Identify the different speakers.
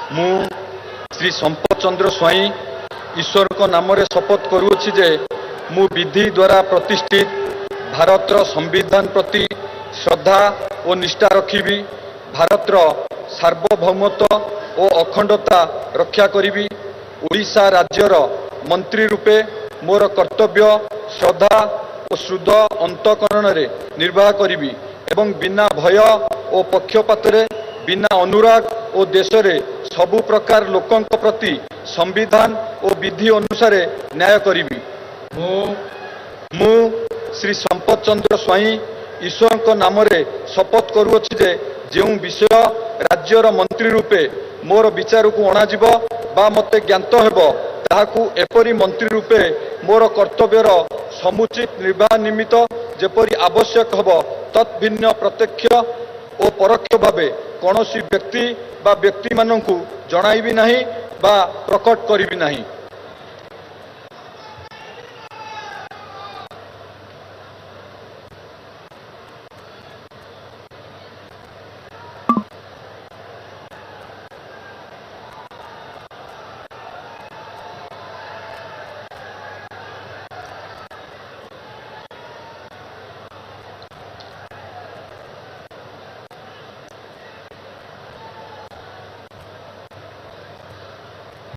Speaker 1: मु श्री संपत चंद्र स्वाई ईश्वर को नाम रे शपथ करुछि जे मु विधि द्वारा प्रतिष्ठित भारतर संविधान प्रति श्रद्धा और निष्ठा रखिबी, भारतर सार्वभौमत्व और अखंडता रक्षा करिबी, ओडिशा राज्यर मंत्री रूपे मोर कर्तव्य श्रद्धा और शुद्ध अंतकरण रे निर्वाह करिबी एवं बिना भय और पक्षपात रे बिना अनुराग और देश रे सबु प्रकार लोकों प्रति संविधान और विधि अनुसार न्याय करिबी। मु श्री संपत चंद्र स्वाई ईश्वर को नाम रे शपथ करुछि जे जेउ विषय राज्यर मंत्री रूपे मोर विचार को अणाजिब बा मते ज्ञात हेबो ताहाकू एपरी मंत्री रूपे मोर कर्तव्यर समुचित निर्वाह निमित्त जेपरी आवश्यक हेबो तत्भिन्न प्रत्यक्ष और परोक्ष भावे कौनसी व्यक्ति बा व्यक्ति मानकू जणाइबी नहीं बा प्रकट करिबी नहीं।